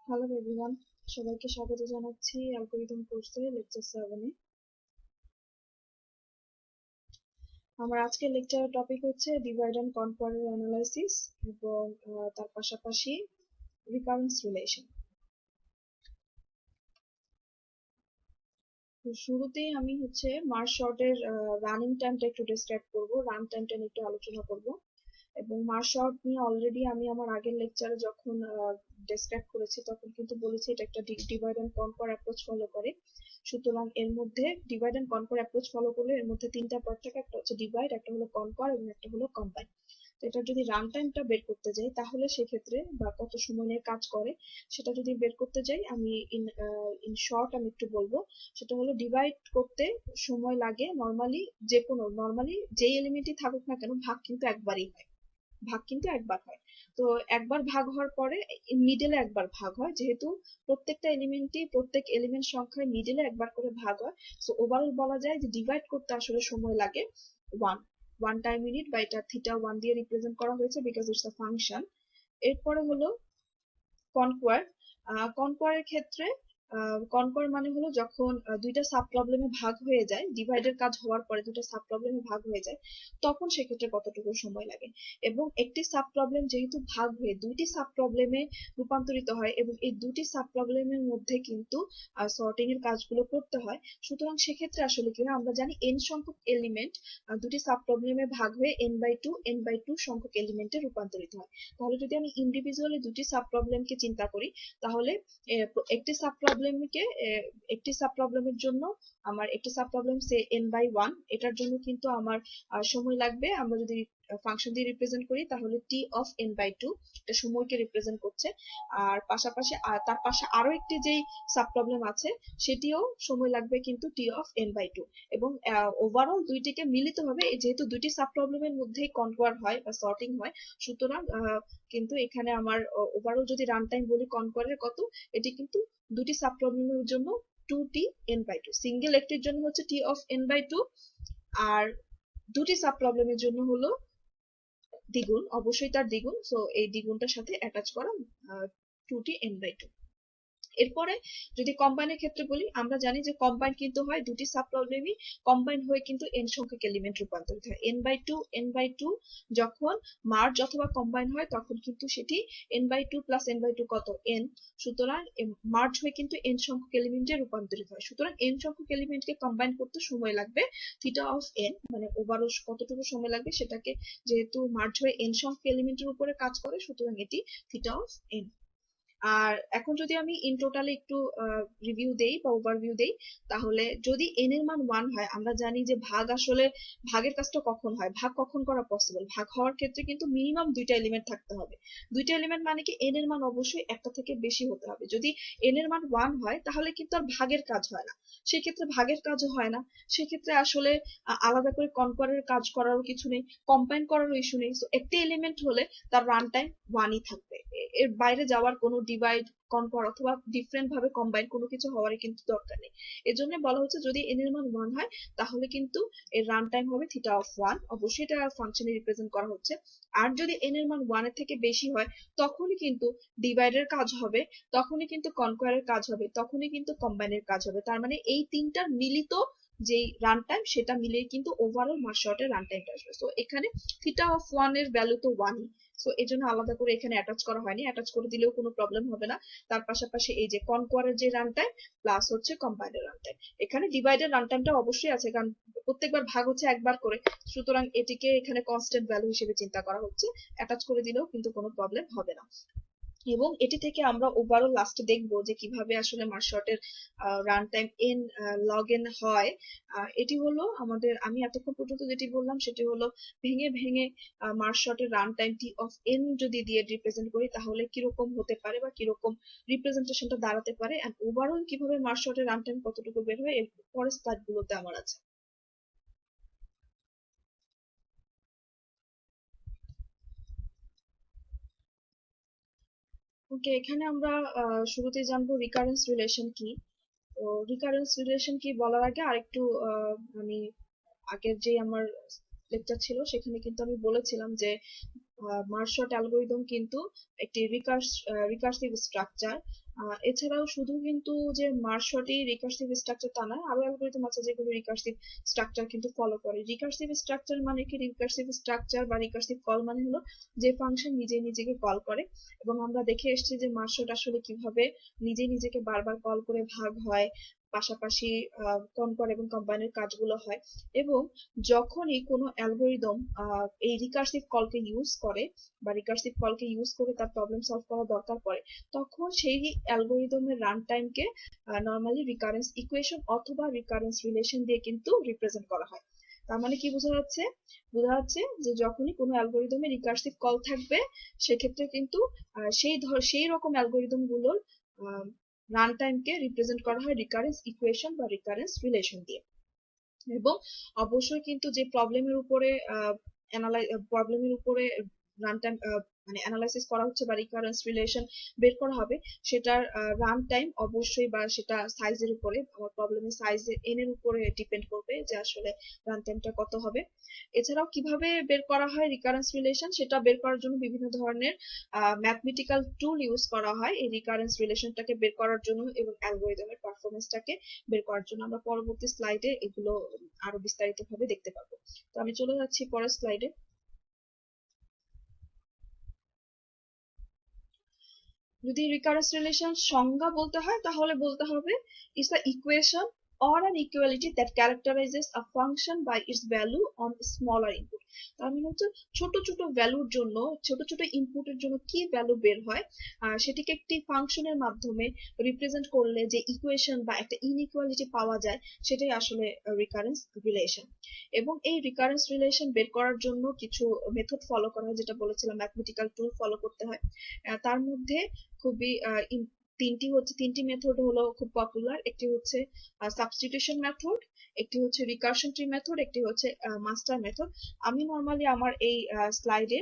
Hello everyone, সবাইকে স্বাগত জানাচ্ছি অ্যালগরিদম কোর্সে লেকচার 7-এ। আমার আজকের লেকচারের টপিক হচ্ছে ডিভাইড অ্যান্ড কনকোয়ারের অ্যানালাইসিস এবং তার পাশাপাশি রিকারেন্স রিলেশন। তো শুরুতেই আমি মার্জ সর্টের রানিং টাইমটা একটু ডিসক্রাইব করব, রান টাইমটা নিয়ে একটু আলোচনা করব। এবং মার্জ সর্ট নিয়ে অলরেডি আমি আমার আগের লেকচারে যখন ডেসক্রাইব করেছি তখন কিন্তু বলেছি এটা একটা divide and conquer approach follow করে। সুতরাং এর মধ্যে divide and conquer approach follow করলে এর মধ্যে তিনটা পার্ট থাকে, একটা হচ্ছে ডিভাইড, একটা হলো কনকোয়ার এবং একটা হলো কম্বাইন। তো এটা যদি রান টাইমটা বের করতে যাই তাহলে সেক্ষেত্রে বা কত সময় নিয়ে কাজ করে সেটা যদি বের করতে যাই আমি ইন শর্ট আমি একটু বলবো। সেটা হলো ডিভাইড করতে সময় লাগে নর্মালি যেই এলিমেন্টই থাকুক না কেন ভাগ কিন্তু একবার হয়। তো একবার ভাগ হওয়ার পরে মিডলে একবার ভাগ হয়, যেহেতু প্রত্যেক এলিমেন্ট সংখ্যায় মিডলে একবার করে ভাগ হয়। সো ওভারঅল বলা যায় যে ডিভাইড করতে আসলে সময় লাগে ওয়ান ওয়ান টাইম ইউনিট, বা এটা থিটা ওয়ান দিয়ে রিপ্রেজেন্ট করা হয়েছে বিকজ ইটস আ ফাংশন। এরপরে হলো কনকোয়ার। কনকোয়ারের ক্ষেত্রে কনকোয়ার মানে হলো যখন দুইটা সাব প্রবলেমে ভাগ হয়ে যায়, ডিভাইডের কাজ হওয়ার পরে দুইটা সাব প্রবলেমে ভাগ হয়ে যায়, তখন সেক্ষেত্রে কতটুকু সময় লাগে। এবং একটি সাব প্রবলেম যেহেতু ভাগ হয়ে দুইটি সাব প্রবলেমে রূপান্তরিত হয় এবং এই দুটি সাব প্রবলেমের মধ্যে কিন্তু সর্টিং এর কাজগুলো করতে হয়, সুতরাং সেক্ষেত্রে আসলে কি হয়, আমরা জানি এন সংখ্যক এলিমেন্ট দুটি সাব প্রবলেমে ভাগ হয়ে n/2 সংখ্যক এলিমেন্টে রূপান্তরিত হয়। তাহলে যদি আমি ইন্ডিভিজুয়ালি দুটি সাব প্রবলেমকে চিন্তা করি তাহলে একটি সাব প্রবলেমকে একটি সাব প্রবলেমের জন্য আমার একটি সাব প্রবলেম সে n/1, এটার জন্য কিন্তু আমার সময় লাগবে, আমরা যদি ফাংশন দিয়ে রিপ্রেজেন্ট করি তাহলে t(n/2) এটা সময়কে রিপ্রেজেন্ট করছে। আর পাশাপাশি তার পাশে আরো একটি যেই সাব প্রবলেম আছে সেটিও সময় লাগবে কিন্তু t(n/2) এবং ওভারঅল দুইটিকে মিলিত হবে, যেহেতু দুইটি সাব প্রবলেমের মধ্যেই কনকোয়ার হয় বা সর্টিং হয়, সুতরাং কিন্তু এখানে আমার ওভারঅল যদি রান টাইম বলি কনকোয়ারের কত, এটি কিন্তু দুটি সাব প্রবলেমের জন্য 2t(n/2), সিঙ্গেল একটির জন্য হচ্ছে t(n/2) আর দুটি সাব প্রবলেমের জন্য হলো দ্বিগুণ, অবশ্যই তার দ্বিগুণ। সো এই দ্বিগুণটার সাথে অ্যাটাচ করা 2t(n/2). এরপরে যদি কম্বাইনের ক্ষেত্রে বলি, আমরা জানি যে কম্বাইন কিন্তু হয় দুটি সাব প্রবলেমই কম্বাইন হয়ে কিন্তু এন সংখ্যক এলিমেন্ট রূপান্তরিত হয়। n/2 যখন মার্জ অথবা কম্বাইন হয় তখন কিন্তু সেটি n/2 প্লাস n/2 কত n, সুতরাং মার্জ হয়ে কিন্তু এন সংখ্যক এলিমেন্টে রূপান্তরিত হয়। সুতরাং এন সংখ্যক এলিমেন্টকে কম্বাইন করতে সময় লাগবে θ(n), মানে ওভারঅল কতটুকু সময় লাগবে সেটাকে, যেহেতু মার্জ হয়ে এন সংখ্যক এলিমেন্টের উপরে কাজ করে সুতরাং এটি θ(n). আর এখন যদি আমি ইন টোটালে একটু রিভিউ দেই বা ওভারভিউ দেই, তাহলে যদি এন এর মান 1 হয়, আমরা জানি যে ভাগের কাজটা কখন হয়, ভাগ কখন করা পসিবল, ভাগ হওয়ার ক্ষেত্রে কিন্তু মিনিমাম দুইটা এলিমেন্ট থাকতে হবে। দুইটা এলিমেন্ট মানে কি এন এর মান অবশ্যই একটা থেকে বেশি হতে হবে। যদি এন এর মান 1 হয় তাহলে কিন্তু আর ভাগের কাজ হয় না, সেক্ষেত্রে ভাগের কাজও হয় না, সেক্ষেত্রে আসলে আলাদা করে কনকোয়ারের কাজ করারও কিছু নেই, কম্বাইন করারও ইস্যু নেই। তো একটি এলিমেন্ট হলে তার রান টাইম 1ই থাকবে, এর বাইরে যাওয়ার কোনো ডিভাইড, কনকোয়ার অথবা ডিফারেন্ট ভাবে কম্বাইন কোনো কিছু হওয়ারই কিন্তু দরকার নেই। এজন্য বলা হচ্ছে যদি এন এর মান 1 হয় তাহলে কিন্তু এর রান টাইম হবে θ(1), অবশ্যই এটা ফাংশনে রিপ্রেজেন্ট করা হচ্ছে। আর যদি এন এর মান 1 এর থেকে বেশি হয় তখনই কিন্তু ডিভাইডের কাজ হবে, তখনই কিন্তু কনকোয়ারের কাজ হবে, তখনই কিন্তু কম্বাইনের কাজ হবে। তার মানে এই তিনটার মিলিত যেই রান টাইম সেটা মিলিয়ে কিন্তু ওভারঅল মার্জ সর্টের রান টাইমটা আসবে। সো এখানে θ(1) এর ভ্যালু তো 1ই, সো এই জন্য আলাদা করে এখানে অ্যাটাচ করা হয়নি, অ্যাটাচ করে দিলেও কোনো প্রবলেম হবে না। তার পাশাপাশি এই যে কনকোয়ারের যে রান টাইম প্লাস হচ্ছে কম্বাইনের রান টাইম, এখানে ডিভাইডের রান টাইমটা অবশ্যই আছে কারণ প্রত্যেকবার ভাগ হচ্ছে একবার করে, সুতরাং এটিকে এখানে কনস্ট্যান্ট ভ্যালু হিসেবে চিন্তা করা হচ্ছে, অ্যাটাচ করে দিলেও কিন্তু কোনো প্রবলেম হবে না। এবং এটি থেকে আমরা ওভারঅল লাস্টে দেখবো যে কিভাবে আসলে মার্জ সর্টের run time n log n হয়। এটি হলো আমাদের, আমি এতক্ষণ পর্যন্ত যেটি বললাম সেটি হলো ভেঙে ভেঙে মার্জ সর্টের রান টাইম t(n) যদি দিয়ে রিপ্রেজেন্ট করি তাহলে কিরকম হতে পারে বা কিরকম রিপ্রেজেন্টেশনটা দাঁড়াতে পারে, এন্ড ওভারঅল কিভাবে মার্জ সর্টের রান টাইম কতটুকু বের হয় এর পরের স্লাইড গুলোতে আমার আছে। ওকে, এখানে আমরা শুরুতে জানবো রিকারেন্স রিলেশন কি। তো রিকারেন্স রিলেশন কি বলার আগে আরেকটু আমি আগের যে আমার লেকচার ছিল সেখানে কিন্তু আমি বলেছিলাম যে মার্জ সর্ট অ্যালগরিদম কিন্তু একটি রিকার্সিভ স্ট্রাকচার। এছাড়াও শুধু কিন্তু যে মার্জ শর্টই রিকার্সিভ স্ট্রাকচার তা নয়, আরো অ্যালগরিদম আছে যেগুলো রিকার্সিভ স্ট্রাকচার কিন্তু ফলো করে। রিকার্সিভ স্ট্রাকচার মানে কি, রিকার্সিভ স্ট্রাকচার বা রিকার্সিভ কল মানে হলো যে ফাংশন নিজে নিজেকে কল করে। এবং আমরা দেখে এসেছি যে মার্জ শর্ট আসলে কিভাবে নিজে নিজেকে বারবার কল করে ভাগ হয়, পাশাপাশি কনকর এবং কম্বাইনের কাজগুলো হয়। এবং যখনই কোনো অ্যালগরিদম এই রিকার্সিভ কলকে ইউজ করে বা রিকার্সিভ কলকে ইউজ করে তার প্রবলেম সলভ করা দরকার পড়ে, তখন সেই অ্যালগরিদমের রান টাইমকে নর্মালি রিকারেন্স ইকুয়েশন অথবা রিকারেন্স রিলেশন দিয়ে কিন্তু রিপ্রেজেন্ট করা হয়। তার মানে কি বোঝা যাচ্ছে? বোঝা যাচ্ছে যে যখনই কোনো অ্যালগরিদমে রিকার্সিভ কল থাকবে, সেক্ষেত্রে কিন্তু সেই রকম অ্যালগরিদম গুলোর রান টাইমকে রিপ্রেজেন্ট করা হয় রিকারেন্স ইকুয়েশন বা রিকারেন্স রিলেশন দিয়ে। এবং অবশ্যই কিন্তু যে প্রবলেমের উপরে রান টাইম মানে অ্যানালাইসিস করা হচ্ছে বা রিকারেন্স রিলেশন বের করা হবে, সেটার রান টাইম অবশ্যই বা সেটা সাইজের উপরে, আমার প্রবলেমের সাইজের এন এর উপরে ডিপেন্ড করবে যে আসলে রান টাইমটা কত হবে। এছাড়াও কিভাবে বের করা হয় রিকারেন্স রিলেশন, সেটা বের করার জন্য বিভিন্ন ধরনের ম্যাথমেটিক্যাল টুল ইউজ করা হয় এই রিকারেন্স রিলেশনটাকে বের করার জন্য এবং অ্যালগরিদমের পারফরমেন্সটাকে বের করার জন্য। আমরা পরবর্তী স্লাইডে এগুলো আরো বিস্তারিত ভাবে দেখতে পাবো। তো আমি চলে যাচ্ছি পরের স্লাইডে। যদি রিকারেন্স রিলেশন সংজ্ঞা বলতে হয় তাহলে বলতে হবে it's a equation or an equality that characterizes a function by its value on smaller input। তার মানে হচ্ছে ছোট ছোট ভ্যালুর জন্য, ছোট ছোট ইনপুটের জন্য কি ভ্যালু বের হয়, সেটিকে একটি ফাংশনের মাধ্যমে রিপ্রেজেন্ট করলে যে ইকুয়েশন বা একটা ইনইকুয়ালিটি পাওয়া যায়, সেটাই আসলে রিকারেন্স রিলেশন। এবং এই রিকারেন্স রিলেশন বের করার জন্য কিছু মেথড ফলো করা হয়, যেটা বলেছিলাম ম্যাথমেটিক্যাল টুল ফলো করতে হয়। তার মধ্যে খুবই তিনটি মেথড হলো খুব পপুলার। একটি হচ্ছে সাবস্টিটিউশন মেথড, একটি হচ্ছে রিকারশন ট্রি মেথড, একটি হচ্ছে মাস্টার মেথড। আমি নর্মালি আমার এই স্লাইডে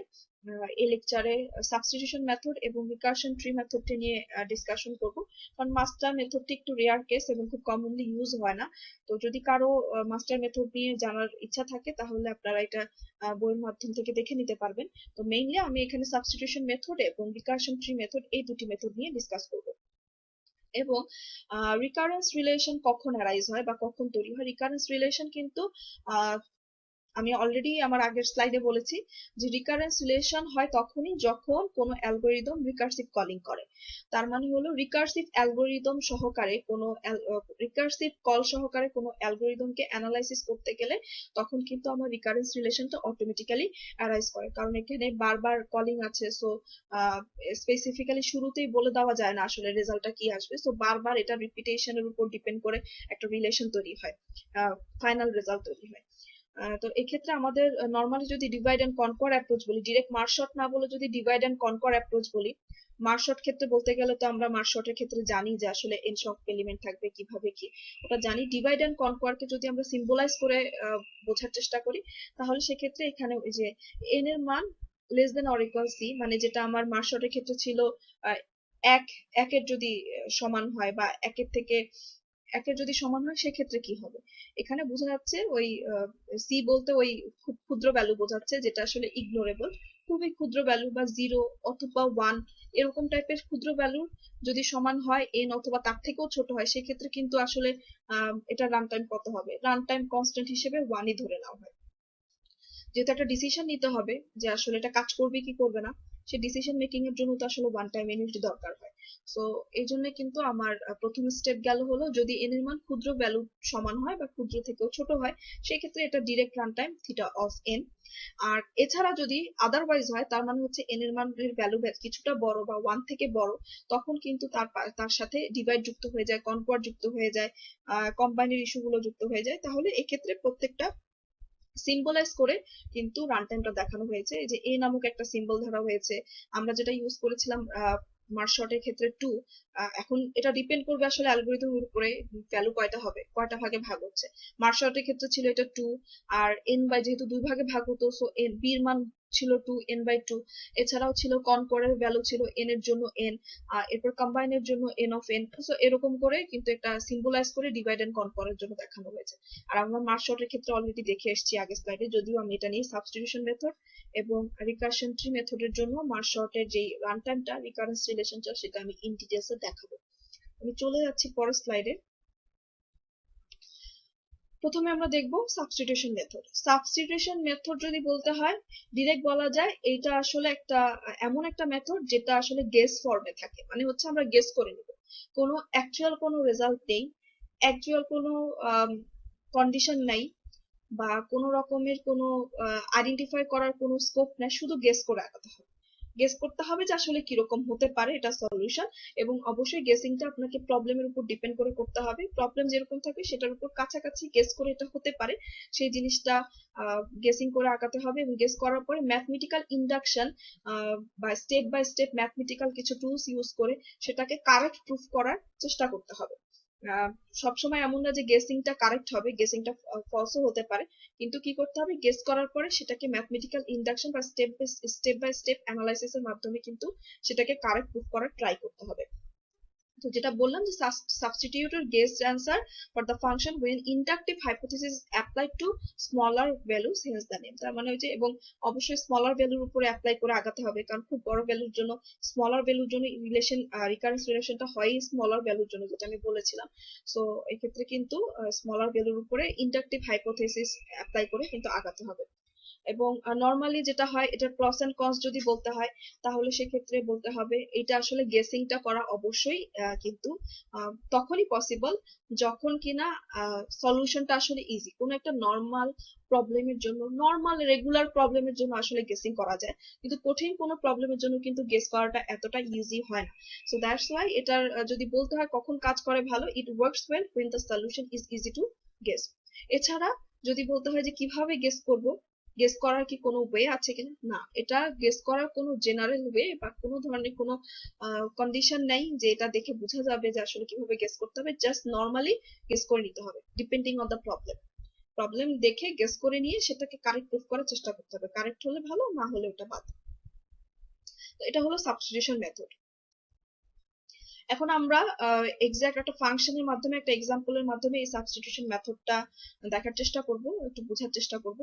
এই লেকচারে সাবস্টিটিউশন মেথড এবং রিকারশন ট্রি মেথডটি নিয়ে ডিসকাশন করব, কারণ মাস্টার মেথডটি একটু রেয়ার কেস এবং খুব কমনলি ইউজ হয় না। তো যদি কারো মাস্টার মেথড নিয়ে জানার ইচ্ছা থাকে তাহলে আপনারা এটা বইয়ের মাধ্যম থেকে দেখে নিতে পারবেন। তো মেইনলি আমি এখানে সাবস্টিটিউশন মেথড এবং রিকারশন ট্রি মেথড, এই দুটি মেথড নিয়ে ডিসকাস করব। এবং রিকারেন্স রিলেশন কখন অ্যারাইজ হয় বা কখন তৈরি হয়? রিকারেন্স রিলেশন কিন্তু আমি অলরেডি আমার আগের স্লাইডে বলেছি যে রিকারেন্স রিলেশন হয় তখনই যখন কোনো অ্যালগরিদম রিকার্সিভ কলিং করে। তার মানে হলো রিকার্সিভ অ্যালগরিদম সহকারে কোনো রিকার্সিভ কল সহকারে কোনো অ্যালগরিদমকে অ্যানালাইসিস করতে গেলে তখন কিন্তু আমার রিকারেন্স রিলেশনটা অটোমেটিক্যালি অ্যারাইজ করে, কারণ এখানে বারবার কলিং আছে। সো স্পেসিফিক্যালি শুরুতেই বলে দেওয়া যায় না আসলে রেজাল্টটা কি আসবে। সো বারবার এটা রিপিটেশনের উপর ডিপেন্ড করে একটা রিলেশন তৈরি হয়, ফাইনাল রেজাল্ট তৈরি হয়। তো এক্ষেত্রে আমাদের নর্মালি যদি ডিভাইড এন্ড কনকর অ্যাপ্রোচ বলি, ডিরেক্ট মার্জ শর্ট না বলে যদি ডিভাইড এন্ড কনকর অ্যাপ্রোচ বলি, মার্জ শর্ট ক্ষেত্রে বলতে গেলে তো আমরা মার্জ শর্টের ক্ষেত্রে জানি যে আসলে এন সব এলিমেন্ট থাকবে কিভাবে কি, ওটা জানি। ডিভাইড এন্ড কনকরকে যদি আমরা সিম্বলাইজ করে বোঝার চেষ্টা করি, তাহলে সেক্ষেত্রে এখানে ওই যে এন এর মান less than or equal C, মানে যেটা আমার মার্জ শর্টের ক্ষেত্রে ছিল এক একের যদি সমান হয় বা একের যদি সমান হয় সেক্ষেত্রে কি হবে? এখানে বোঝা যাচ্ছে ওই সি বলতে ওই খুব ক্ষুদ্র ভ্যালু বোঝাচ্ছে, যেটা আসলে ইগনোরেবল। খুবই ক্ষুদ্র ভ্যালু বা 0 অথবা 1 এরকম টাইপের ক্ষুদ্র ভ্যালু যদি সমান হয় এন অথবা তার থেকেও ছোট হয়, সেক্ষেত্রে কিন্তু আসলে এটা রান টাইম কত হবে? রান টাইম কনস্ট্যান্ট হিসেবে 1ই ধরে নেওয়া হয়। যেহেতু একটা ডিসিশন নিতে হবে যে আসলে এটা কাজ করবে কি করবে না, সেই ডিসিশন মেকিং এর জন্য তো আসলে ওয়ান টাইম এনএফটি দরকার হয়। সো এই জন্য কিন্তু আমার প্রথম স্টেপ গেল হলো যদি এন এর মান ক্ষুদ্র ভ্যালু সমান হয় বা ক্ষুদ্র থেকেও ছোট হয়, সেই ক্ষেত্রে এটা direct run time theta of N. আর এছাড়া যদি আদারওয়াইজ হয়, তার মানে হচ্ছে এন এর মানের ভ্যালু কিছুটা বড় বা 1 থেকে বড়, তখন কিন্তু তার সাথে ডিভাইড যুক্ত হয়ে যায়, কনকোয়ার যুক্ত হয়ে যায়, কম্বাইনের ইস্যুগুলো যুক্ত হয়ে যায়। তাহলে এক্ষেত্রে প্রত্যেকটা সিম্বলাইজ করে কিন্তু রান টাইমটা দেখানো হয়েছে। যে এ নামক একটা সিম্বল ধরা হয়েছে, আমরা যেটা ইউজ করেছিলাম মার্জ শর্টের ক্ষেত্রে 2। এখন এটা ডিপেন্ড করবে আসলে অ্যালগরিদমের উপরে ভ্যালু কয়টা হবে, কয়টা ভাগে ভাগ হচ্ছে। মার্জ শর্টের ক্ষেত্রে ছিল এটা 2, আর এন বাই যেহেতু দুই ভাগে ভাগ হতো, সো এন বি এর মান ছিল 2 n বাই 2। এছাড়াও ছিল কনকরের ভ্যালু ছিল n এর জন্য n, এরপর কম্বাইনের জন্য n অফ n। সো এরকম করে কিন্তু একটা সিম্বলাইজ করে ডিভাইড এন্ড কনকরের জন্য দেখানো হয়েছে। আর আমরা মার্জ শর্টের ক্ষেত্রে অলরেডি দেখে এসেছি আগের স্লাইডে, যদিও আমি এটা নিয়ে সাবস্টিটিউশন মেথড এবং রিকারশন ট্রি মেথডের জন্য মার্জ শর্টের যে রান টাইমটা রিকারেন্স রিলেশনটা সেটা আমি ইন ডিটেইলসে দেখাবো। আমি চলে যাচ্ছি পরের স্লাইডে। প্রথমে আমরা দেখব সাবস্টিটিউশন মেথড। সাবস্টিটিউশন মেথড যদি বলতে হয়, ডিরেক্ট বলা যায় এইটা আসলে একটা এমন একটা মেথড যেটা আসলে গেস ফর্মে থাকে, মানে হচ্ছে আমরা গেস করে নিব, কোনো অ্যাকচুয়াল কোনো রেজাল্ট নেই, অ্যাকচুয়াল কোনো কন্ডিশন নাই, বা কোনো রকমের কোনো আইডেন্টিফাই করার কোনো স্কোপ নাই, শুধু গেস করে আগাতে হবে। গেস করতে হবে যে আসলে কিরকম হতে পারে এটা সলিউশন, এবং অবশ্যই গেসিংটা আপনাকে প্রবলেমের উপর ডিপেন্ড করে করতে হবে। প্রবলেম যেরকম থাকবে সেটার উপর কাছাকাছি গেস করে এটা হতে পারে সেই জিনিসটা গেসিং করে আগাতে হবে, এবং গেস করার পরে ম্যাথমেটিক্যাল ইন্ডাকশন বা স্টেপ বাই স্টেপ ম্যাথমেটিক্যাল কিছু টুলস ইউজ করে সেটাকে কারেক্ট প্রুফ করার চেষ্টা করতে হবে। সবসময় এমন না যে গেসিংটা কারেক্ট হবে, গেসিংটা ফলসও হতে পারে, কিন্তু কি করতে হবে, গেস করার পরে সেটাকে ম্যাথমেটিক্যাল ইন্ডাকশন বা স্টেপ বাই স্টেপ অ্যানালাইসিস এর মাধ্যমে কিন্তু সেটাকে কারেক্ট প্রুফ করার ট্রাই করতে হবে। তো যেটা বললাম যে substituted guess answer for the function when inductive hypothesis applied to smaller values hence the name। তার মানে হচ্ছে, এবং অবশ্যই স্মলার ভ্যালুর উপরে অ্যাপ্লাই করে আগাতে হবে, কারণ খুব বড় ভ্যালুর জন্য স্মলার ভ্যালুর জন্য রিলেশন রিকারেন্স রিলেশনটা হয় স্মলার ভ্যালুর জন্য, যেটা আমি বলেছিলাম। সো এক্ষেত্রে কিন্তু স্মলার ভ্যালুর উপরে ইন্ডাকটিভ হাইপোথেসিস অ্যাপ্লাই করে কিন্তু আগাতে হবে। এবং নর্মালি যেটা হয়, এটা প্রস এন্ড কনস যদি বলতে হয় তাহলে সেক্ষেত্রে বলতে হবে এটা আসলে গেসিংটা করা অবশ্যই কিন্তু তখনই পসিবল যখন কিনা সলিউশনটা আসলে ইজি। কোনো একটা নর্মাল প্রবলেমের জন্য, নর্মাল রেগুলার প্রবলেমের জন্য আসলে গেসিং করা যায়, কিন্তু কঠিন কোনো প্রবলেমের জন্য কিন্তু গেস করাটা এতটা ইজি হয় না। সো দ্যাটস ওয়াই এটার যদি বলতে হয় কখন কাজ করে ভালো, it works well when the solution is easy to guess। এছাড়া যদি বলতে হয় যে কিভাবে গেস করব, গেস করার কি কোনো ওয়ে আছে কিনা, না, এটা গেস করার কোনো জেনারেল ওয়ে বা কোনো ধরনের কোনো কন্ডিশন নাই যে এটা দেখে বোঝা যাবে যে আসলে কিভাবে গেস করতে হবে। জাস্ট নর্মালি গেস করে নিতে হবে depending on the problem. Problem দেখে গেস করে নিয়ে সেটাকে কারেক্ট প্রুফ করার চেষ্টা করতে হবে, কারেক্ট হলে ভালো, না হলে ওটা বাদ। তো এটা হলো সাবস্টিটিউশন মেথড। এখন আমরা এক্সাক্ট একটা ফাংশনের মাধ্যমে, একটা এক্সাম্পলের মাধ্যমে এই সাবস্টিটিউশন মেথডটা দেখার চেষ্টা করব, একটু বোঝার চেষ্টা করব।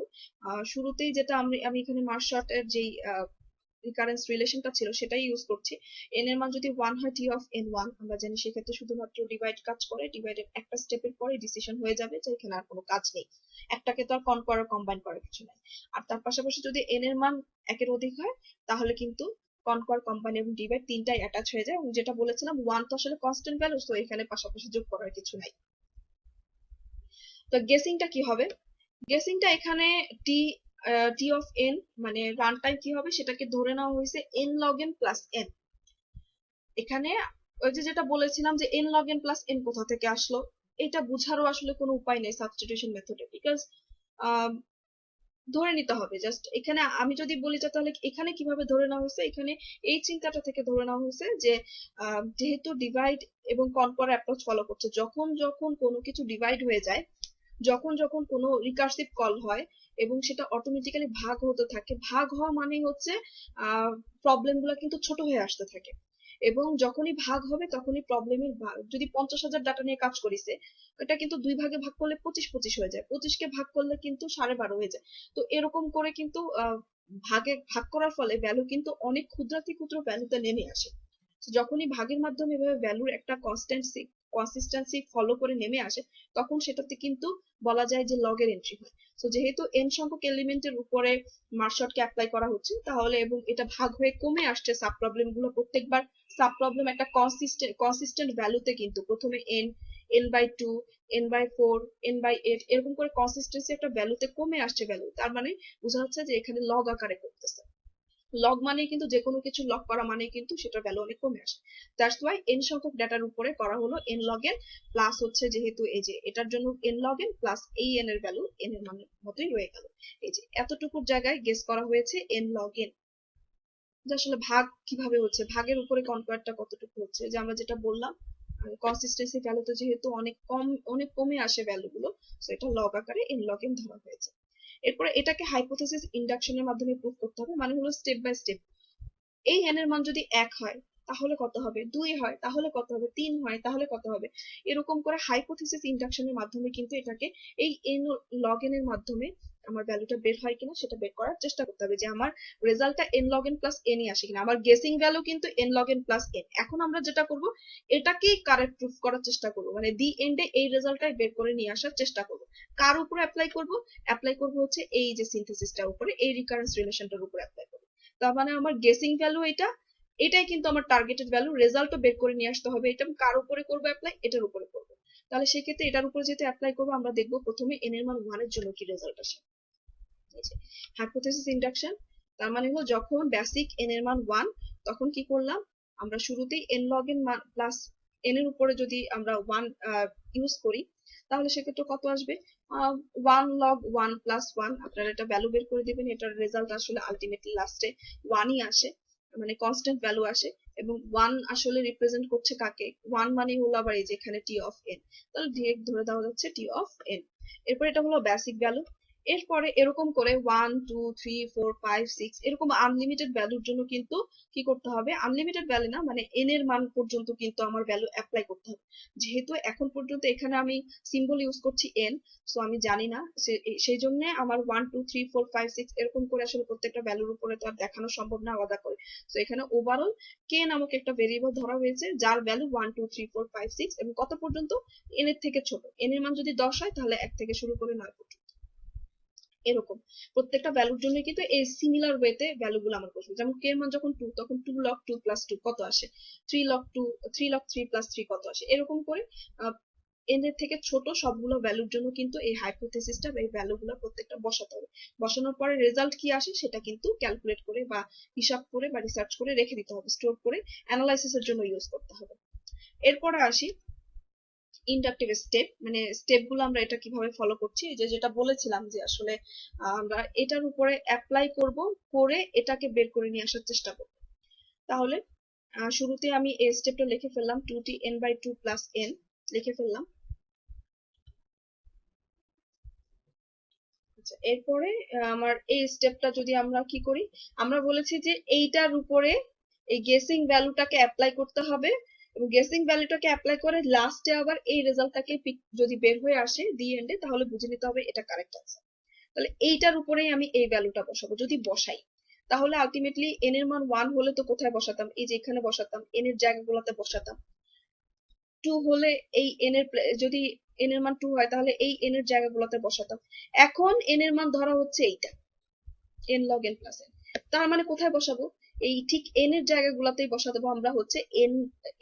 শুরুতেই যেটা আমি এখানে মার্ক শর্টের যেই রিকারেন্স রিলেশনটা ছিল সেটাই ইউজ করছি। n এর মান যদি 1 হয়, t অফ n1 আমরা জানি সেক্ষেত্রে শুধুমাত্র ডিভাইড কাজ করে, ডিভাইডের একটা স্টেপের পরে ডিসিশন হয়ে যাবে যে এখানে আর কোনো কাজ নেই, একটাকে তো আর কনকর কম্বাইন করার কিছু নাই। আর তার পাশাপাশি যদি n এর মান একের অধিক হয় তাহলে কিন্তু কনকর কম্বাইন এবং ডিভাইড তিনটাই অ্যাটাচ হয়ে যায়, এবং যেটা বলেছিলাম 1 তো আসলে কনস্ট্যান্ট ভ্যালু, তো এখানে পাশাপাশি যোগ করার কিছু নাই। তো গেসিংটা কি হবে, গেসিংটা এখানে টি টি অফ এন মানে রান টাইম কি হবে সেটাকে ধরে নেওয়া হয়েছে n log n plus n। এখানে ওই যে যেটা বলেছিলাম যে n log n plus n কোথা থেকে আসলো, এটা বুঝারও আসলে কোনো উপায় নেই সাবস্টিটিউশন মেথডে, বিকজ ধরে নিতে হবে জাস্ট। এখানে আমি যদি বলি যে তাহলে এখানে কিভাবে ধরে নেওয়া হয়েছে, এখানে এই চিন্তাটা থেকে ধরে নেওয়া হয়েছে যে যেহেতু ডিভাইড এবং কনকর অ্যাপ্রোচ ফলো করছে, যখন যখন কোনো কিছু ডিভাইড হয়ে যায়, যখন যখন কোনো রিকার্সিভ কল হয় এবং সেটা অটোমেটিক্যালি ভাগ হতে থাকে, ভাগ হওয়া মানে হচ্ছে প্রবলেম গুলো কিন্তু ছোট হয়ে আসতে থাকে, এবং যখনই ভাগ হবে তখনই প্রবলেমের যদি 50,000 ডাটা নিয়ে কাজ করিছে, এটা কিন্তু দুই ভাগে ভাগ করলে 25 হয়ে যায়, 25কে ভাগ করলে কিন্তু 12.5 হয়ে যায়। তো এরকম করে কিন্তু ভাগে ভাগ করার ফলে ভ্যালু কিন্তু অনেক ক্ষুদ্রাতি ক্ষুদ্র ভ্যালুতে নেমে আসে। যখনই ভাগের মাধ্যমে এভাবে ভ্যালুর একটা কনসিস্টেন্সি ফলো করে নেমে আসে, তখন সেটাতে কিন্তু বলা যায় যে লগের এন্ট্রি হয়। তো যেহেতু n সংখ্যক এলিমেন্টের উপরে মার্ক শর্টকে অ্যাপ্লাই করা হচ্ছে তাহলে, এবং এটা ভাগ হয়ে কমে আসছে সাব প্রবলেম গুলো, প্রত্যেকবার সাব প্রবলেম একটা কনসিস্টেন্ট ভ্যালুতে কিন্তু প্রথমে n/2 n/4 n/8 এরকম করে কনসিস্টেন্সি একটা ভ্যালুতে কমে আসছে ভ্যালু, তার মানে বোঝা যাচ্ছে যে এখানে লগ আকারে করতেছে। লগ মানে কিন্তু যে কোনো কিছু লগ করা মানে কিন্তু সেটার ভ্যালু অনেক কমে আসে। দ্যাটস ওয়াই n সংখ্যক ডাটার উপরে করা হলো n log n প্লাস হচ্ছে, যেহেতু এই যে এটার জন্য n log n প্লাস এই n এর ভ্যালু n এর মানের মতোই রয়ে গেল। এই যে এতটুকুর জায়গায় গেস করা হয়েছে n log n। যে আসলে ভাগ কিভাবে হচ্ছে, ভাগের উপরে কনভার্টটা কতটুকু হচ্ছে, যে আমরা যেটা বললাম কনসিস্টেন্সি ভ্যালু তো যেহেতু অনেক কমে আসে ভ্যালুগুলো, তো এটা লগ আকারে n log n ধরা হয়েছে। এরপরে এটাকে হাইপোথেসিস ইন্ডাকশনের মাধ্যমে প্রুফ করতে হবে, মানে হলো স্টেপ বাই স্টেপ। এই n এর মান যদি 1 হয় তাহলে কত হবে, 2 হয় তাহলে কত হবে, 3 হয় তাহলে কত হবে, এরকম করে হাইপোথেসিস ইন্ডাকশনের মাধ্যমে কিন্তু এটাকে এই n log n এর মাধ্যমে আমার ভ্যালুটা বের হয় কিনা সেটা বের করার চেষ্টা করতে হবে, যে আমার রেজাল্টটা n log n plus n আসে কিনা। আমার গেসিং ভ্যালু কিন্তু n log n plus n। এখন আমরা যেটা করব, এটাকেই কারেক্ট প্রুফ করার চেষ্টা করব, মানে দি এন্ডে এই রেজাল্টটাই বের করে নিয়ে আসার চেষ্টা করব। কার উপরে অ্যাপ্লাই করব? অ্যাপ্লাই করব হচ্ছে এই যে সিনথেসিসটার উপরে, এই রিকারেন্স রিলেশনটার উপরে অ্যাপ্লাই করব। তার মানে আমার গেসিং ভ্যালু এটাই কিন্তু আমার টার্গেটেড ভ্যালু, রেজাল্টও বের করে নিয়ে আসতে হবে। এটা কার উপরে করবো অ্যাপ্লাই? এটার উপরে করবো। তাহলে সেক্ষেত্রে এটার উপরে যেহেতু অ্যাপ্লাই করবো, আমরা দেখবো প্রথমে n এর মান 1 এর জন্য কি রেজাল্ট আসে। হাইপোথেসিস ইন্ডাকশন, তার মানে হলো যখন বেসিক n এর মান 1, তখন কি করলাম আমরা শুরুতেই n log n plus n এর উপরে যদি আমরা 1 ইউজ করি, তাহলে সেক্ষেত্রে কত আসবে? 1 log 1 প্লাস 1। আপনারা এটা ভ্যালু বের করে দিবেন, এটার রেজাল্ট আসলে আলটিমেটলি লাস্টে 1ই আসে, মানে কনস্ট্যান্ট ভ্যালু আসে। এবং 1 আসলে রিপ্রেজেন্ট করছে কাকে? 1 মানে হলো আবার এই যে এখানে t অফ n, তাহলে ডিরেক্ট ধরে দেওয়া যাচ্ছে t অফ n। এরপর এটা হলো বেসিক ভ্যালু। এরপরে এরকম করে 1 2 3 4 5 6 এরকম আনলিমিটেড ভ্যালুর জন্য কিন্তু কি করতে হবে? আনলিমিটেড ভ্যালু না, মানে n এর মান পর্যন্ত কিন্তু আমার ভ্যালু অ্যাপ্লাই করতে হবে। যেহেতু এখন পর্যন্ত এখানে আমি সিম্বল ইউজ করছি n, সো আমি জানি না, সেই জন্য আমার 1 2 3 4 5 6 এরকম করে আসলে প্রত্যেকটা ভ্যালুর উপরে তো আর দেখানো সম্ভব না আলাদা করে। তো এখানে ওভারঅল k নামক একটা ভেরিয়েবল ধরা হয়েছে, যার ভ্যালু 1 2 3 4 5 6 এবং কত পর্যন্ত? n এর থেকে ছোট। n এর মান যদি 10 হয় তাহলে 1 থেকে শুরু করে 9 পর্যন্ত। এরকম প্রত্যেকটা ভ্যালুর জন্য কিন্তু এই সিমিলার ওয়েতে ভ্যালুগুলো আমার বসবে। যেমন k এর মান যখন 2, তখন 2 log 2 প্লাস 2 কত আসে? 3 log 2 3 log 3 প্লাস 3 কত আসে? এরকম করে n এর থেকে ছোট সবগুলো ভ্যালুর জন্য কিন্তু এই হাইপোথেসিসটা বা এই ভ্যালুগুলো প্রত্যেকটা বসাতে হবে। বসানোর পরে রেজাল্ট কি আসে সেটা কিন্তু ক্যালকুলেট করে বা হিসাব করে বা রিসার্চ করে রেখে দিতে হবে, স্টোর করে অ্যানালাইসিসের জন্য ইউজ করতে হবে। এরপরে আসি ইন্ডাকটিভ স্টেপ, মানে স্টেপ গুলো আমরা এটা কিভাবে ফলো করছি। যে যেটা বলেছিলাম যে আসলে আমরা এটার উপরে অ্যাপ্লাই করব, করে এটাকে বের করে নিয়ে আসার চেষ্টা করব। তাহলে শুরুতে আমি এই স্টেপটা লিখে ফেললাম, 2tn/2 প্লাস n লিখে ফেললাম। আচ্ছা, এরপরে আমার এই স্টেপটা যদি আমরা কি করি, আমরা বলেছি যে এইটার উপরে এই গেসিং ভ্যালুটাকে অ্যাপ্লাই করতে হবে, এবং গেসিং ভ্যালুটাকে অ্যাপ্লাই করে লাস্টে আবার এই রেজাল্টটাকে যদি বের হয়ে আসে দি এন্ডে, তাহলে বুঝে নিতে হবে এটা কারেক্ট আনসার। তাহলে এইটার উপরেই আমি এই ভ্যালুটা বসাবো। যদি বসাই তাহলে আলটিমেটলি n এর মান 1 হলে তো কোথায় বসাতাম? এই যে এখানে বসাতাম, n এর জায়গাগুলোতে বসাতাম। 2 হলে এই n এর যদি n এর মান 2 হয় তাহলে এই n এর জায়গাগুলোতে বসাতাম। এখন n এর মান ধরা হচ্ছে এইটা n log n plus n, তার মানে কোথায় বসাবো? এই ঠিক n এর জায়গাগুলোতেই বসা দেবো আমরা হচ্ছে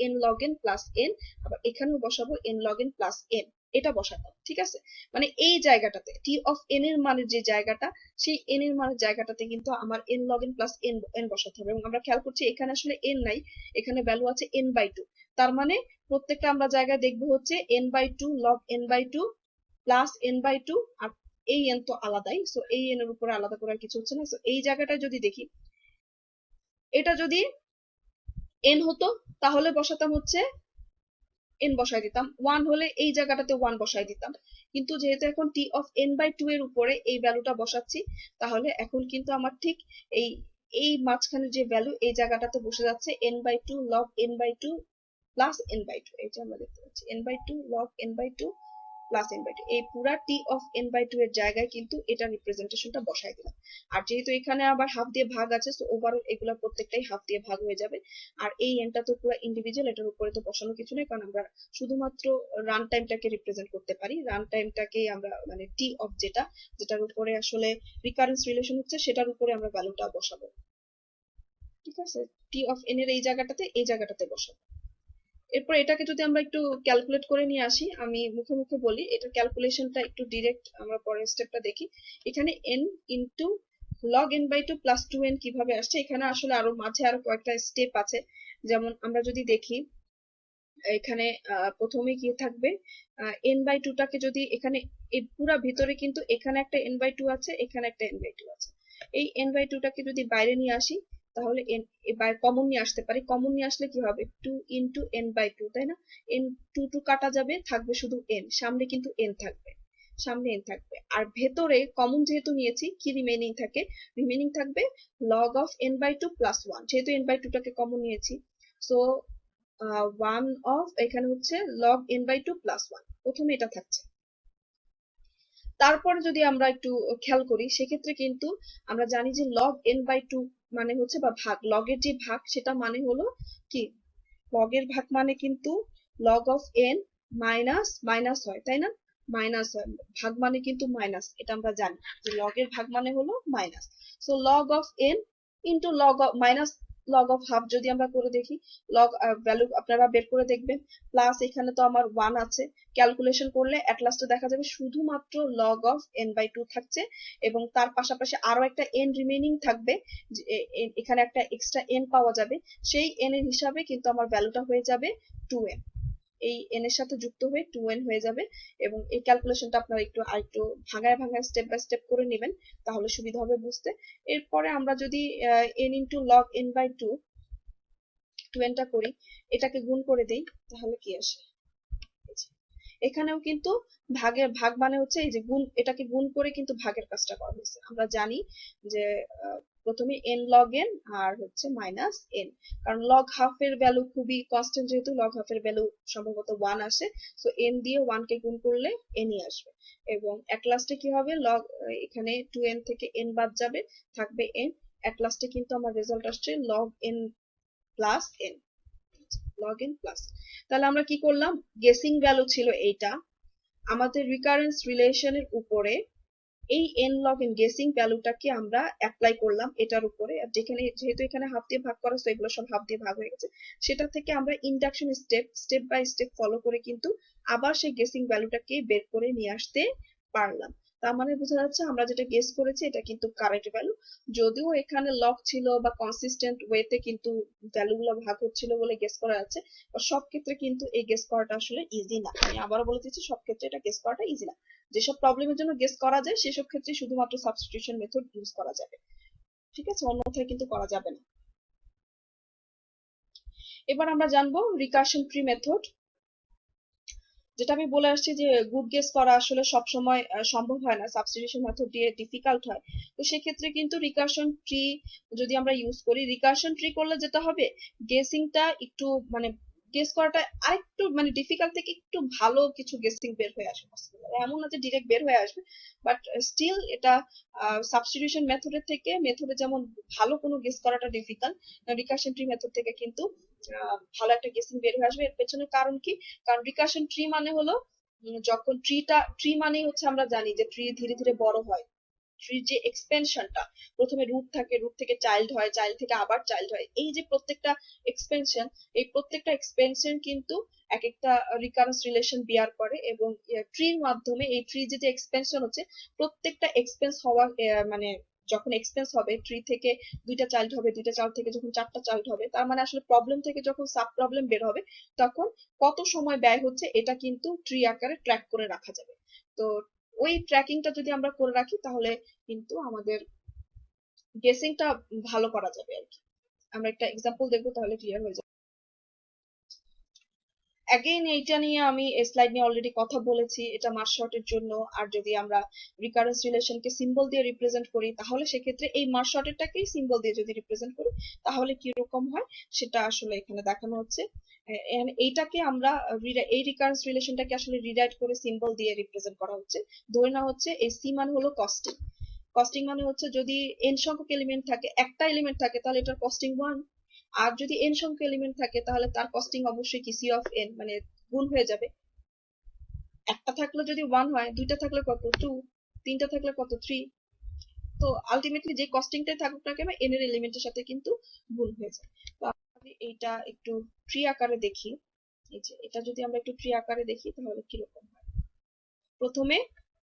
n log n plus n, আবার এখানেও বসাবো n log n plus n, এটা বসাতাম। ঠিক আছে, মানে এই জায়গাটাতে t অফ n এর মানের যে জায়গাটা, সেই n এর মানের জায়গাটাতে কিন্তু আমার n log n plus n বসাতে হবে। এবং আমরা খেয়াল করছি এখানে আসলে n নাই, এখানে ভ্যালু আছে n/2। তার মানে প্রত্যেকটা আমরা জায়গায় দেখবো হচ্ছে n/2 log n/2 plus n/2, আর এই n তো আলাদাই, সো এই n এর উপরে আলাদা করার কিছু হচ্ছে না। সো এই জায়গাটা যদি দেখি, এটা যদি n হতো তাহলে বসাতাম হচ্ছে n বসাই দিতাম, 1 হলে এই জায়গাটাতে 1 বসাই দিতাম। কিন্তু যেহেতু এখন t অফ n/2 এর উপরে এই ভ্যালুটা বসাচ্ছি, তাহলে এখন কিন্তু আমার ঠিক এই এই মাঝখানে যে ভ্যালু এই জায়গাটাতে বসে যাচ্ছে n/2 log n/2 plus n/2। এই যে আমরা দেখতে পাচ্ছি n/2 log n/2 plus n/2, এই পুরা t অফ n/2 এর জায়গায় কিন্তু এটা রিপ্রেজেন্টেশনটা বসাই দিলাম। আর যেহেতু এখানে আবার হাফ দিয়ে ভাগ আছে, তো ওভারঅল এগুলা প্রত্যেকটাই হাফ দিয়ে ভাগ হয়ে যাবে। আর এই এনটা তো পুরো ইন্ডিভিজুয়াল, এটার উপরে তো বসানো কিছু নেই, কারণ আমরা শুধুমাত্র রান টাইমটাকে রিপ্রেজেন্ট করতে পারি। রান টাইমটাকে আমরা মানে টি অফ যেটার উপরে আসলে রিকারেন্স রিলেশন হচ্ছে, সেটার উপরে আমরা ভ্যালুটা বসাবো। ঠিক আছে, টি অফ n এর এই জায়গাটাতে বসাবো। এরপর এটাকে যদি আমরা একটু ক্যালকুলেট করে নিয়ে আসি, আমি মুখে মুখে বলি, এটা ক্যালকুলেশনটা একটু ডিরেক্ট আমরা পরের স্টেপটা দেখি। এখানে n into log n/2 plus 2n কিভাবে আসছে, এখানে আসলে আরো মাঝে আরো কয়েকটা স্টেপ আছে। যেমন আমরা যদি দেখি এখানে প্রথমে কি থাকবে, n/2 টাকে যদি এখানে এই পুরা ভিতরে কিন্তু এখানে একটা n/2 আছে, এখানে একটা n/2 আছে। এই n/2 টাকে যদি বাইরে নিয়ে আসি তাহলে কমন নিয়ে আসতে পারি। কমন নিয়ে আসলে কি হবে? 2 ইন্টু n/2, তাই না? n 2 কাটা যাবে, থাকবে শুধু n, সামনে কিন্তু n থাকবে, সামনে n থাকবে। আর ভেতরে কমন যেহেতু নিয়েছি, কি রিমেইনিং থাকে? রিমেইনিং থাকবে log অফ n/2 প্লাস 1, যেহেতু n/2 টাকে কমন নিয়েছি। সো 1 অফ এখানে হচ্ছে log n/2 প্লাস 1, প্রথমে এটা থাকছে। তারপরে যদি আমরা একটু খেয়াল করি সেক্ষেত্রে কিন্তু আমরা জানি যে log n by 2 মানে হচ্ছে বা ভাগ, লগের যে ভাগ সেটা মানে হলো কি, লগের ভাগ মানে কিন্তু log of n minus minus হয়, তাই না? মাইনাস হয়, ভাগ মানে কিন্তু মাইনাস, এটা আমরা জানি যে লগের ভাগ মানে হলো minus. So log of n into log of minus log of half যদি আমরা করে দেখি, লগ ভ্যালু আপনারা বের করে দেখবেন, প্লাস এখানে তো আমার 1 আছে, ক্যালকুলেশন করলে এট লাস্টে দেখা যাবে শুধুমাত্র log of n by 2 থাকছে, এবং তার পাশাপাশি আরো একটা n রিমেইনিং থাকবে, এখানে একটা এক্সট্রা n পাওয়া যাবে, সেই n এর হিসাবে কিন্তু আমার ভ্যালুটা হয়ে যাবে 2n, এই n এর সাথে যুক্ত হয়ে 2n হয়ে যাবে। এবং এই ক্যালকুলেশনটা আপনারা একটু আরেকটু ভাঙায় ভাঙায় স্টেপ বাই স্টেপ করে নেবেন, তাহলে সুবিধা হবে বুঝতে। এরপরে আমরা যদি n into log n by 2 2n টা করি, এটাকে গুণ করে দেই, তাহলে কি আসে, এখানেও কিন্তু ভাগের ভাগ মানে হচ্ছে এই যে গুণ, এটাকে গুণ করে কিন্তু ভাগের কাজটা করা হয়েছে। আমরা জানি যে প্রথমে n log n আর হচ্ছে মাইনাস n, কারণ log হাফ এর ভ্যালু খুবই কনস্ট্যান্ট, যেহেতু log হাফ এর ভ্যালু সম্ভবত 1 আসে, সো n দিয়ে 1 কে গুণ করলে n ই আসবে, এবং এক লাস্টে কি হবে, log এখানে 2n থেকে n বাদ যাবে, থাকবে n, এক লাস্টে কিন্তু আমার রেজাল্ট আসছে log n plus n, log n plus. তাহলে আমরা কি করলাম, গেসিং ভ্যালু ছিল এইটা, আমাদের রিকারেন্স রিলেশনের উপরে এই n log n গেসিং ভ্যালুটাকে আমরা অ্যাপ্লাই করলাম এটার উপরে, আর যেখানে যেহেতু এখানে হাফ দিয়ে ভাগ করা, তো এগুলো সব হাফ দিয়ে ভাগ হয়ে গেছে, সেটা থেকে আমরা induction step by step follow করে কিন্তু আবার সেই গেসিং ভ্যালুটাকে বের করে নিয়ে আসতে পারলাম। তার মানে বোঝা যাচ্ছে আমরা যেটা গেস করেছি এটা কিন্তু কারেক্ট ভ্যালু, যদিও এখানে লক ছিল বা কনসিস্টেন্ট ওয়েতে কিন্তু ভ্যালুগুলো ভাগ হচ্ছিল বলে গেস করা যাচ্ছে, সব ক্ষেত্রে কিন্তু এই গেস করাটা আসলে ইজি না। আমি আবারও বলে দিচ্ছি, সব ক্ষেত্রে এটা গেস করাটা ইজি না। যেসব প্রবলেমের জন্য গেস করা যায় সেসব ক্ষেত্রে শুধুমাত্র সাবস্টিটিউশন মেথড ইউজ করা যাবে, ঠিক আছে, অন্যথায় কিন্তু করা যাবে না। এবার আমরা জানবো রিকারশন ট্রি মেথড, যেটা আমি বলে আসছি যে গ্রুপ গেস করা আসলে সবসময় সম্ভব হয় না, সাবস্টিটিউশন মেথড দিয়ে ডিফিকাল্ট হয়। তো সেক্ষেত্রে কিন্তু রিকারশন ট্রি যদি আমরা ইউজ করি, রিকারশন ট্রি করলে যেটা হবে, গেসিংটা একটু মানে গেস করাটা আরেকটু মানে ডিফিকাল্ট থেকে একটু ভালো কিছু গেসিং বের হয়ে আসবে, এমন না যে ডিরেক্ট বের হয়ে আসবে, বাট স্টিল এটা সাবস্টিটিউশন মেথডের থেকে মেথডে যেমন ভালো কোনো গেস করাটা ডিফিকাল্ট, রিকারশন ট্রি মেথড থেকে কিন্তু ভালো একটা গেসিং বের হয়ে আসবে। এর পেছনে কারণ কি, কারণ রিকারশন ট্রি মানে হলো যখন ট্রি মানে হচ্ছে আমরা জানি যে ট্রি ধীরে ধীরে বড় হয়, ট্রির যে এক্সপেনশনটা, প্রথমে রুট থাকে, রুট থেকে চাইল্ড হয়, চাইল্ড থেকে আবার চাইল্ড হয়, এই যে প্রত্যেকটা এক্সপেনশন, এই প্রত্যেকটা এক্সপেনশন কিন্তু এক একটা রিকারেন্স রিলেশন বিয়ার করে, এবং ট্রির মাধ্যমে এই ট্রি যে এক্সপেনশন হচ্ছে, প্রত্যেকটা এক্সপেন্স হওয়া মানে যখন এক্সপেন্স হবে, ট্রি থেকে দুইটা চাইল্ড হবে, দুইটা চাইল্ড থেকে যখন চারটা চাইল্ড হবে, তার মানে আসলে প্রবলেম থেকে যখন সাব প্রবলেম বের হবে, তখন কত সময় ব্যয় হচ্ছে এটা কিন্তু ট্রি আকারে ট্র্যাক করে রাখা যাবে। তো ওই ট্র্যাকিংটা যদি আমরা করে রাখি তাহলে কিন্তু আমাদের গেসিংটা ভালো করা যাবে আর কি। আমরা একটা এক্সাম্পল দেখবো, তাহলে ক্লিয়ার হয়ে যাবে। অ্যাগেইন এইটা নিয়ে আমি এই স্লাইড নিয়ে অলরেডি কথা বলেছি, এটা মাস শর্টের জন্য। আর যদি আমরা রিকারেন্স রিলেশনকে সিম্বল দিয়ে রিপ্রেজেন্ট করি, তাহলে সেক্ষেত্রে এই মাস শর্টেরটাকেই সিম্বল দিয়ে যদি রিপ্রেজেন্ট করি তাহলে কি রকম হয় সেটা আসলে এখানে দেখানো হচ্ছে। এইটাকে আমরা এই রিকারেন্স রিলেশনটাকে আসলে রিরাইট করে সিম্বল দিয়ে রিপ্রেজেন্ট করা হচ্ছে। ধরে নেওয়া হচ্ছে এই সি মানে হলো কস্টিং, কস্টিং মানে হচ্ছে যদি n সংখ্যক এলিমেন্ট থাকে, একটা এলিমেন্ট থাকে, তাহলে এটার কস্টিং 1, আর যদি n সংখ্যক এলিমেন্ট থাকে তাহলে তার কস্টিং অবশ্যই কি সি অফ n, মানে গুণ হয়ে যাবে। একটা থাকলে যদি 1 হয়, দুইটা থাকলে কত 2, তিনটা থাকলে কত 3, তো আলটিমেটলি যে কস্টিংটাই থাকুক না কেন n এর এলিমেন্টের সাথে কিন্তু গুণ হয়ে যায়। তো আমরা এইটা একটু ট্রি আকারে দেখি, এই যে এটা যদি আমরা একটু ট্রি আকারে দেখি তাহলে কিরকম হয়। প্রথমে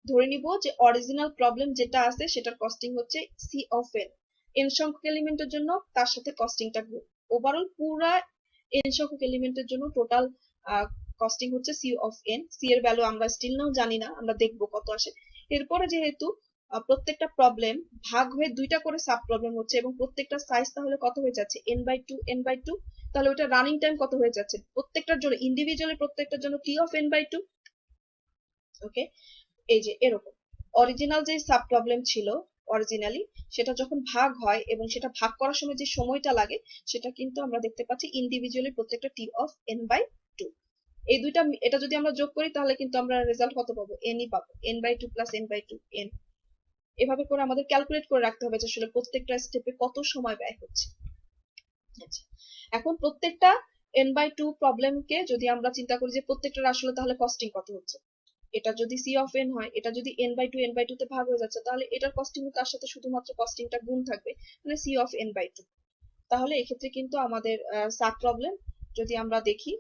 ধরে নিব যে অরিজিনাল প্রবলেম যেটা আছে সেটার কস্টিং হচ্ছে সি অফ n, n সংখ্যক এলিমেন্টের জন্য তার সাথে কস্টিংটা গুণ, ওভারঅল পুরা n সংখ্যক এলিমেন্টের জন্য টোটাল কস্টিং হচ্ছে সি অফ n। সি এর ভ্যালু আমরা স্টিল নাও জানি না, আমরা দেখবো কত আসে। এরপরে যেহেতু প্রত্যেকটা প্রবলেম ভাগ হয়ে দুইটা করে সাব প্রবলেম হচ্ছে এবং প্রত্যেকটা সাইজ তাহলে কত হয়ে যাচ্ছে n/2, তাহলে ওটা রানিং টাইম কত হয়ে যাচ্ছে প্রত্যেকটার জন্য ইন্ডিভিজুয়ালি, প্রত্যেকটার জন্য t অফ n/2। ওকে, এই যে এরকম অরিজিনাল যে সাব প্রবলেম ছিল অরিজিনালি, সেটা যখন ভাগ হয় এবং সেটা ভাগ করার সময় যে সময়টা লাগে সেটা কিন্তু আমরা দেখতে পাচ্ছি ইন্ডিভিজুয়ালি প্রত্যেকটা t অফ n/2। এই দুইটা এটা যদি আমরা যোগ করি তাহলে কিন্তু আমরা রেজাল্ট কত পাবো, n ই পাবো, n/2 প্লাস n/2 n। এভাবে করে আমাদের ক্যালকুলেট করে রাখতে হবে যে আসলে প্রত্যেকটা স্টেপে কত সময় ব্যয় হচ্ছে। আচ্ছা, এখন প্রত্যেকটা n/2 প্রবলেমকে যদি আমরা চিন্তা করি যে প্রত্যেকটার আসলে তাহলে কস্টিং কত হচ্ছে, এটা যদি c অফ n হয়, এটা যদি n/2 তে ভাগ হয়ে যাচ্ছে, তাহলে এটার কস্টিং তার সাথে শুধুমাত্র কস্টিংটা গুণ থাকবে, মানে c অফ n/2। তাহলে এক্ষেত্রে কিন্তু আমাদের সাব প্রবলেম যদি আমরা দেখি,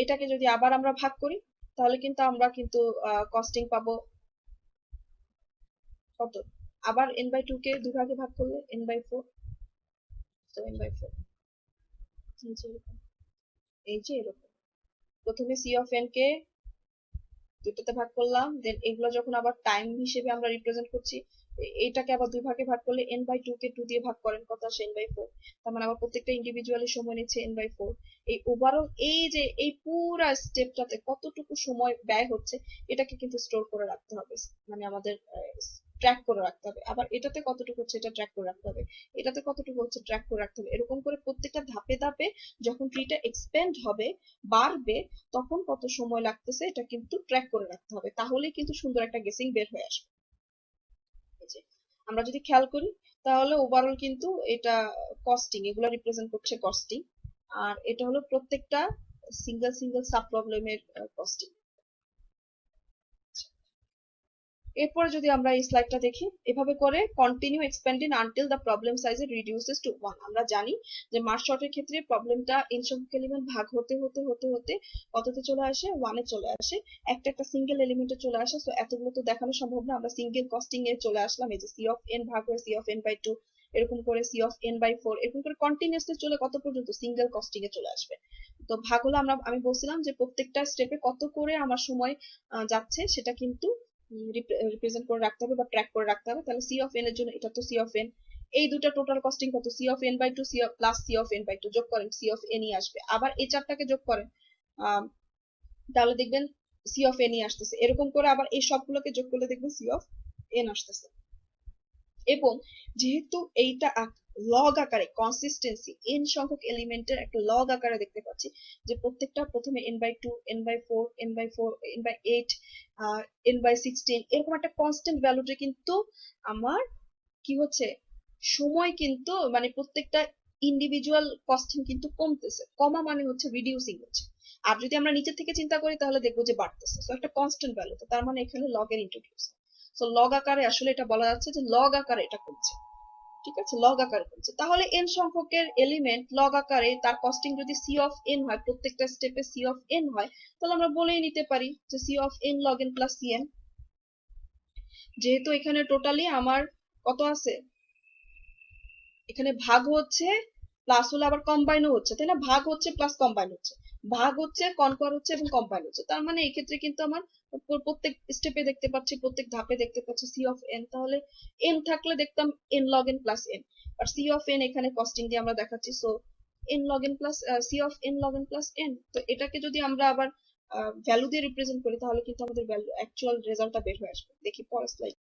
এটাকে যদি আবার আমরা ভাগ করি তাহলে কিন্তু আমরা কিন্তু কস্টিং পাবো কত, আবার n/2 কে দুই ভাগে ভাগ করলে n/4, তো n/4 এই যে এরকম প্রথমে c অফ n কে দুটোতে ভাগ করলাম, দেন এগুলো যখন আবার টাইম হিসেবে আমরা রিপ্রেজেন্ট করছি, এইটাকে আবার দুই ভাগে ভাগ করলে n/2 কে 2 দিয়ে ভাগ করেন, কত আসে n/4। তার মানে আবার প্রত্যেকটা ইন্ডিভিজুয়ালি সময় নিচ্ছে n/4। এই ওভারঅল এই যে এই পুরা স্টেপটাতে কতটুকু সময় ব্যয় হচ্ছে এটাকে কিন্তু স্টোর করে রাখতে হবে, মানে আমাদের ট্র্যাক করে রাখতে হবে। আবার এটাতে কতটুকু হচ্ছে এটা ট্র্যাক করে রাখতে হবে, এটাতে কতটুকু হচ্ছে ট্র্যাক করে রাখতে হবে। এরকম করে প্রত্যেকটা ধাপে ধাপে যখন ট্রিটা এক্সপেন্ড হবে, বাড়বে, তখন কত সময় লাগতেছে এটা কিন্তু ট্র্যাক করে রাখতে হবে, তাহলেই কিন্তু সুন্দর একটা গেসিং বের হয়ে আসবে। এই যে আমরা যদি খেয়াল করি তাহলে ওভারঅল কিন্তু এটা কস্টিং, এগুলো রিপ্রেজেন্ট করছে কস্টিং, আর এটা হলো প্রত্যেকটা সিঙ্গেল সিঙ্গেল সাব প্রবলেমের কস্টিং। এরপরে যদি আমরা এই স্লাইডটা দেখি, এভাবে করে continue expanding until the problem size reduces to 1। আমরা জানি যে মার্জ শর্টের ক্ষেত্রে প্রবলেমটা n সংখ্যক এলিমেন্ট ভাগ হতে হতে হতে হতে কততে চলে আসে, 1 এ চলে আসে, একটা একটা সিঙ্গেল এলিমেন্টে চলে আসে। সো এতগুলো তো দেখানো সম্ভব না, আমরা সিঙ্গেল কস্টিং এ চলে আসলাম। এই যে c অফ n ভাগ হয়ে c অফ n/2, এরকম করে c অফ n/4, এরকম করে কন্টিনিউয়াসলি চলে কত পর্যন্ত, সিঙ্গেল কস্টিং এ চলে আসবে। তো ভাগ হলো আমি বলছিলাম যে প্রত্যেকটা স্টেপে কত করে আমার সময় যাচ্ছে সেটা কিন্তু রিপ্রেজেন্ট করে রাখতে হবে বা ট্র্যাক করে রাখতে হবে। তাহলে c অফ n এর জন্য এটা তো c অফ n, এই দুটা টোটাল কস্টিং কত, c of n/2 c plus c of n/2 যোগ করেন c অফ n ই আসবে। আবার এই চারটাকে যোগ করেন, তাহলে দেখবেন c অফ n ই আসতেছে। এরকম করে আবার এই সবগুলোকে যোগ করলে দেখবেন c অফ n আসতেছে। এবং যেহেতু এইটা লগ আকারে কনসিস্টেন্সি, n সংখ্যক এলিমেন্টের একটা লগ আকারে দেখতে পাচ্ছি, যে প্রত্যেকটা প্রথমে n/2 n/4 n/4 n/8 n/16 এরকম একটা কনস্ট্যান্ট ভ্যালুতে কিন্তু আমার কি হচ্ছে, সময় কিন্তু মানে প্রত্যেকটা ইন্ডিভিজুয়াল কস্টিং কিন্তু কমতেছে, কমা মানে হচ্ছে রিডিউসিং হচ্ছে। আর যদি আমরা নিচে থেকে চিন্তা করি তাহলে দেখবো যে বাড়তেছে। তো একটা কনস্ট্যান্ট ভ্যালু, তো তার মানে এখানে লগ এর ইন্ট্রোডিউস। সো লগ আকারে আসলে এটা বলা যাচ্ছে যে লগ আকারে এটা কমছে, ঠিক আছে, লগ আকারে কমছে। তাহলে n সংখ্যকের এলিমেন্ট লগ আকারে তার কস্টিং যদি c অফ n হয়, প্রত্যেকটা স্টেপে c অফ n হয়, তাহলে আমরা বলেই নিতে পারি যে c of n log n plus cn। যেহেতু এখানে টোটালি আমার কত আছে, এখানে ভাগ হচ্ছে প্লাস হলে আবার কম্বাইনও হচ্ছে, তাই না, ভাগ হচ্ছে প্লাস কম্বাইন হচ্ছে, ভাগ হচ্ছে কনকর হচ্ছে এবং কম্বাইন হচ্ছে। তার মানে এই ক্ষেত্রে কিন্তু আমার প্রত্যেক স্টেপে দেখতে পাচ্ছি, প্রত্যেক ধাপে দেখতে পাচ্ছি c অফ n। তাহলে n থাকলে দেখতাম n log n plus n, আর c অফ n এখানে কস্টিং দিয়ে আমরা দেখাচ্ছি, so n log n plus c of n log n plus n। তো এটাকে যদি আমরা আবার ভ্যালু দিয়ে রিপ্রেজেন্ট করি তাহলে কিন্তু আমাদের ভ্যালু অ্যাকচুয়াল রেজাল্টটা বের হয়ে আসবে। দেখি পরের স্লাইড।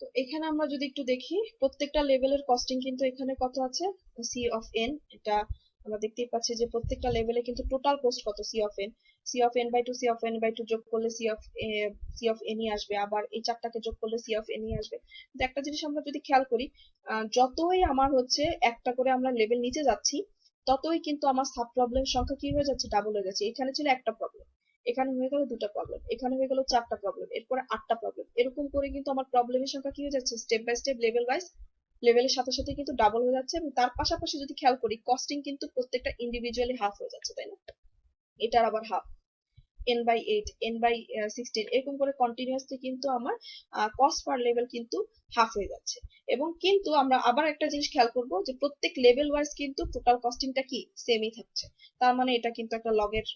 তো এখানে আমরা যদি একটু দেখি প্রত্যেকটা লেভেলের কস্টিং কিন্তু এখানে কত আছে, c অফ n, এটা আমরা দেখতেই পাচ্ছি যে প্রত্যেকটা লেভেলে কিন্তু টোটাল কস্ট কত, c of n, c of n/2 যোগ করলে c অফ n ই আসবে, আবার এই চারটাকে যোগ করলে c অফ n ই আসবে। কিন্তু একটা জিনিস আমরা যদি খেয়াল করি, যতই আমার হচ্ছে একটা করে আমরা লেভেল নিচে যাচ্ছি, ততই কিন্তু আমার সাব প্রবলেম সংখ্যা কি হয়ে যাচ্ছে, ডাবল হয়ে যাচ্ছে। এখানে ছিল একটা প্রবলেম, এখানে হয়ে গেল দুটা প্রবলেম, এখানে হয়ে গেল চারটা প্রবলেম, এরপরে 8টা প্রবলেম, এরকম করে কিন্তু আমার প্রবলেমের সংখ্যা কি হয়ে যাচ্ছে, step by step level wise লেভেলের সাথে সাথে কিন্তু ডাবল হয়ে যাচ্ছে। এবং তার পাশাপাশি যদি খেয়াল করি কস্টিং কিন্তু প্রত্যেকটা ইন্ডিভিজুয়ালি হাফ হয়ে যাচ্ছে, তাই না, এটার আবার হাফ, n/8 n/16 এরকম করে কন্টিনিউয়াসলি কিন্তু আমার কস্ট পার লেভেল কিন্তু হাফ হয়ে যাচ্ছে। এবং কিন্তু আমরা আবার একটা জিনিস খেয়াল করব যে প্রত্যেক লেভেল ওয়াইজ কিন্তু টোটাল কস্টিংটা কি সেমই থাকছে, তার মানে এটা কিন্তু একটা লগের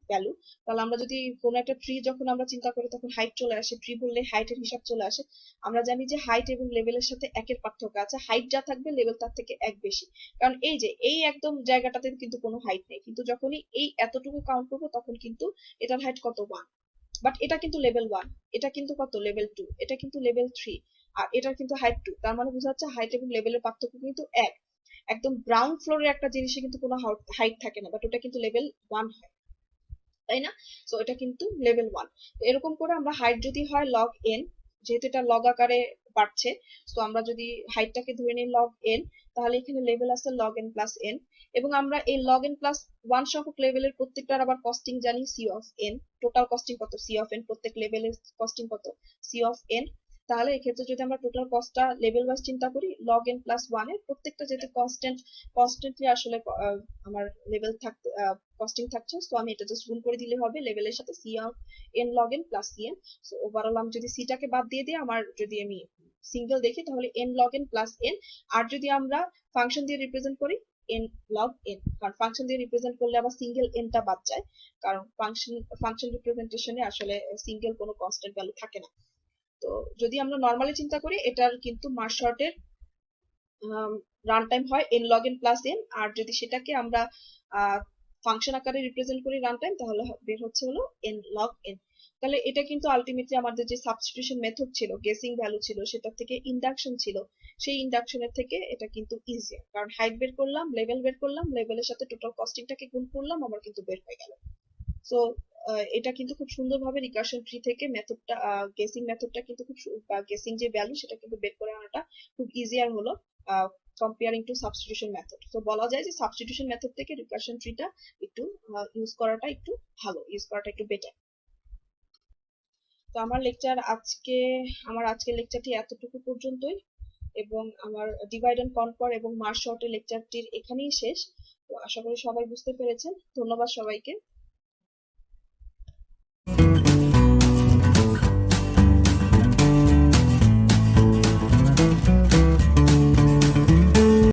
ভ্যালু। তাহলে আমরা যদি কোনো একটা ট্রি যখন আমরা চিন্তা করি তখন হাইট চলে আসে, ট্রি বললে হাইটের হিসাব চলে আসে। আমরা জানি যে হাইট এবং লেভেলের সাথে একের পার্থক্য আছে, হাইট যা থাকবে লেভেল তার থেকে এক বেশি। কারণ এই যে এই একদম জায়গাটাতে কিন্তু কোনো হাইট নেই, কিন্তু যখনই এই এতটুকু কাউন্ট করবো তখন কিন্তু এটার হাইট কত, 1। বাট এটা কিন্তু লেভেল 1, এটা কিন্তু কত লেভেল 2, এটা কিন্তু লেভেল 3, আর এটার কিন্তু হাইট 2। তার মানে বোঝা যাচ্ছে হাইট এবং লেভেলের পার্থক্য কিন্তু এক। একদম গ্রাউন্ড ফ্লোরের একটা জিনিসে কিন্তু কোনো হাইট থাকে না, বাট ওটা কিন্তু লেভেল 1 হয়, তাই না? সো এটা কিন্তু লেভেল 1। এরকম করে আমরা হাইট যদি হয় লগ এন, যেহেতু এটা লগ আকারে বাড়ছে, সো আমরা যদি হাইটটাকে ধরে নিই লগ এন, তাহলে এখানে লেভেল আছে লগ এন প্লাস এন। এবং আমরা এই লগ এন প্লাস 1 সংখ্যক লেভেলের প্রত্যেকটার আবার কস্টিং জানি C of N. Total costing কত? C of N. প্রত্যেক লেভেলের কস্টিং কত? C of N. তাহলে এক্ষেত্রে যদি আমরা টোটাল কস্টটা লেভেল ওয়াইজ চিন্তা করি, log n প্লাস 1 এর প্রত্যেকটা যেহেতু কনস্ট্যান্টলি আসলে আমার লেভেল থাকতে কস্টিং থাকছে, তো আমি এটা জাস্ট গুণ করে দিলে হবে লেভেলের সাথে C of N log n plus C N. So overall আমি যদি সিটাকে বাদ দিয়ে দিই, আমার যদি আমি সিঙ্গেল দেখি তাহলে n log n plus n। আর যদি আমরা ফাংশন দিয়ে রিপ্রেজেন্ট করি n log n, কারণ ফাংশন দিয়ে রিপ্রেজেন্ট করলে আবার সিঙ্গেল nটা বাদ যায়, কারণ ফাংশন রিপ্রেজেন্টেশনে আসলে সিঙ্গেল কোনো কনস্ট্যান্ট ভ্যালু থাকে না। তো যদি আমরা নর্মালি চিন্তা করি, এটার কিন্তু মার্জ শর্টের রান টাইম হয় n log n plus n। আর যদি সেটাকে আমরা ফাংশন আকারে রিপ্রেজেন্ট করি রান টাইম, তাহলে বের হচ্ছে হলো n log n। তাহলে এটা কিন্তু আলটিমেটলি আমাদের যে সাবস্টিটিউশন মেথড ছিল, গেসিং ভ্যালু ছিল, সেটা থেকে ইন্ডাকশন ছিল, সেই ইন্ডাকশনের থেকে এটা কিন্তু ইজিয়ার, কারণ হাইট বের করলাম, লেভেল বের করলাম, লেভেলের সাথে টোটাল কস্টিংটাকে গুণ করলাম, আমার কিন্তু বের হয়ে গেল। সো এটা কিন্তু খুব সুন্দরভাবে রিকারশন ট্রি থেকে মেথডটা, গেসিং মেথডটা কিন্তু গেসিং যে ভ্যালু সেটা কিন্তু বের করে আনাটা খুব ইজিয়ার হলো কম্পেয়ারিং টু সাবস্টিটিউশন মেথড। তো বলা যায় যে সাবস্টিটিউশন মেথড থেকে রিকারশন ট্রিটা একটু ইউজ করাটা একটু ভালো, ইউজ করাটা একটু বেটার। তো আমার আজকের লেকচারটি এতটুকু পর্যন্তই, এবং আমার ডিভাইড এন্ড কনকর এবং মার্জ শর্টের লেকচারটির এখানেই শেষ। তো আশা করি সবাই বুঝতে পেরেছেন। ধন্যবাদ সবাইকে।